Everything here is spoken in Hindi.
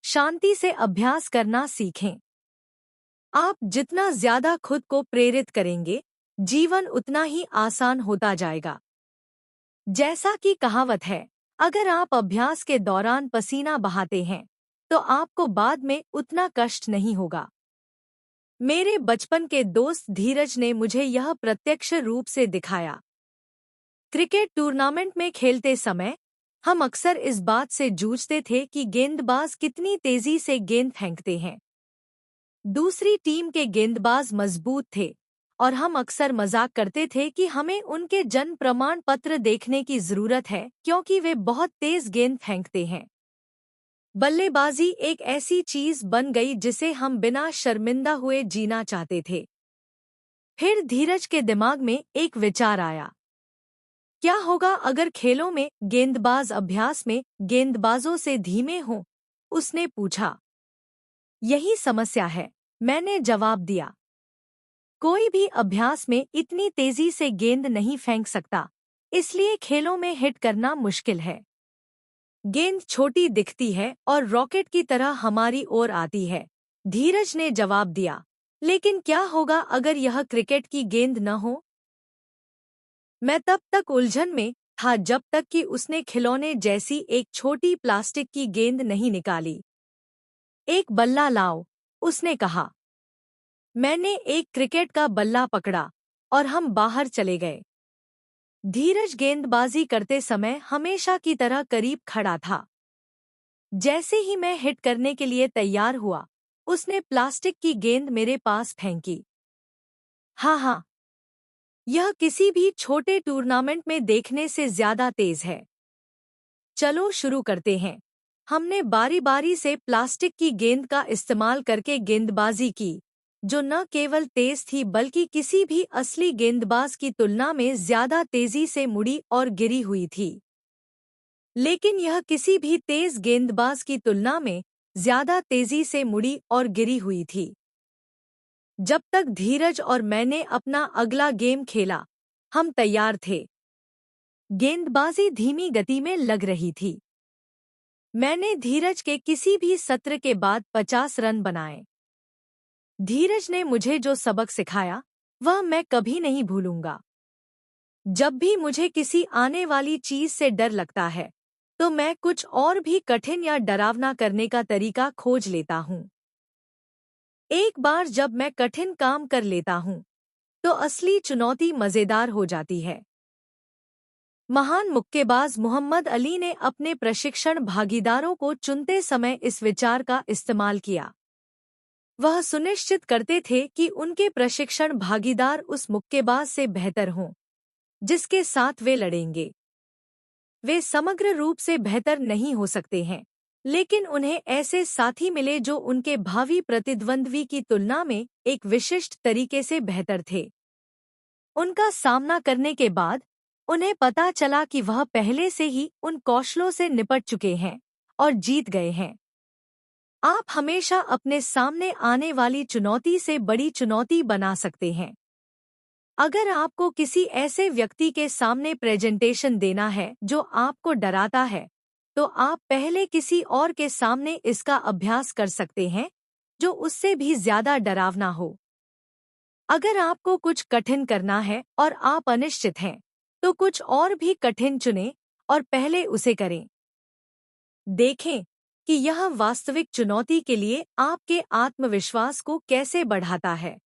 शांति से अभ्यास करना सीखें। आप जितना ज्यादा खुद को प्रेरित करेंगे, जीवन उतना ही आसान होता जाएगा। जैसा कि कहावत है, अगर आप अभ्यास के दौरान पसीना बहाते हैं, तो आपको बाद में उतना कष्ट नहीं होगा। मेरे बचपन के दोस्त धीरज ने मुझे यह प्रत्यक्ष रूप से दिखाया। क्रिकेट टूर्नामेंट में खेलते समय हम अक्सर इस बात से जूझते थे कि गेंदबाज कितनी तेजी से गेंद फेंकते हैं। दूसरी टीम के गेंदबाज मजबूत थे और हम अक्सर मजाक करते थे कि हमें उनके जन्म प्रमाण पत्र देखने की जरूरत है क्योंकि वे बहुत तेज गेंद फेंकते हैं। बल्लेबाजी एक ऐसी चीज बन गई जिसे हम बिना शर्मिंदा हुए जीना चाहते थे। फिर धीरज के दिमाग में एक विचार आया, क्या होगा अगर खेलों में गेंदबाज अभ्यास में गेंदबाजों से धीमे हों? उसने पूछा। यही समस्या है, मैंने जवाब दिया। कोई भी अभ्यास में इतनी तेजी से गेंद नहीं फेंक सकता, इसलिए खेलों में हिट करना मुश्किल है। गेंद छोटी दिखती है और रॉकेट की तरह हमारी ओर आती है, धीरज ने जवाब दिया। लेकिन क्या होगा अगर यह क्रिकेट की गेंद न हो? मैं तब तक उलझन में था जब तक कि उसने खिलौने जैसी एक छोटी प्लास्टिक की गेंद नहीं निकाली। एक बल्ला लाओ, उसने कहा। मैंने एक क्रिकेट का बल्ला पकड़ा और हम बाहर चले गए। धीरज गेंदबाजी करते समय हमेशा की तरह करीब खड़ा था। जैसे ही मैं हिट करने के लिए तैयार हुआ, उसने प्लास्टिक की गेंद मेरे पास फेंकी। हाँ, यह किसी भी छोटे टूर्नामेंट में देखने से ज्यादा तेज है। चलो शुरू करते हैं। हमने बारी बारी से प्लास्टिक की गेंद का इस्तेमाल करके गेंदबाजी की, जो न केवल तेज थी बल्कि किसी भी असली गेंदबाज की तुलना में ज्यादा तेजी से मुड़ी और गिरी हुई थी। लेकिन यह किसी भी तेज गेंदबाज की तुलना में ज्यादा तेजी से मुड़ी और गिरी हुई थी। जब तक धीरज और मैंने अपना अगला गेम खेला, हम तैयार थे। गेंदबाजी धीमी गति में लग रही थी। मैंने धीरज के किसी भी सत्र के बाद 50 रन बनाए। धीरज ने मुझे जो सबक सिखाया, वह मैं कभी नहीं भूलूंगा। जब भी मुझे किसी आने वाली चीज से डर लगता है, तो मैं कुछ और भी कठिन या डरावना करने का तरीका खोज लेता हूँ। एक बार जब मैं कठिन काम कर लेता हूँ, तो असली चुनौती मजेदार हो जाती है। महान मुक्केबाज मोहम्मद अली ने अपने प्रशिक्षण भागीदारों को चुनते समय इस विचार का इस्तेमाल किया। वह सुनिश्चित करते थे कि उनके प्रशिक्षण भागीदार उस मुक्केबाज से बेहतर हों, जिसके साथ वे लड़ेंगे। वे समग्र रूप से बेहतर नहीं हो सकते हैं, लेकिन उन्हें ऐसे साथी मिले जो उनके भावी प्रतिद्वंद्वी की तुलना में एक विशिष्ट तरीके से बेहतर थे। उनका सामना करने के बाद उन्हें पता चला कि वह पहले से ही उन कौशलों से निपट चुके हैं और जीत गए हैं। आप हमेशा अपने सामने आने वाली चुनौती से बड़ी चुनौती बना सकते हैं। अगर आपको किसी ऐसे व्यक्ति के सामने प्रेजेंटेशन देना है जो आपको डराता है, तो आप पहले किसी और के सामने इसका अभ्यास कर सकते हैं जो उससे भी ज्यादा डरावना हो। अगर आपको कुछ कठिन करना है और आप अनिश्चित हैं, तो कुछ और भी कठिन चुनें और पहले उसे करें। देखें कि यह वास्तविक चुनौती के लिए आपके आत्मविश्वास को कैसे बढ़ाता है।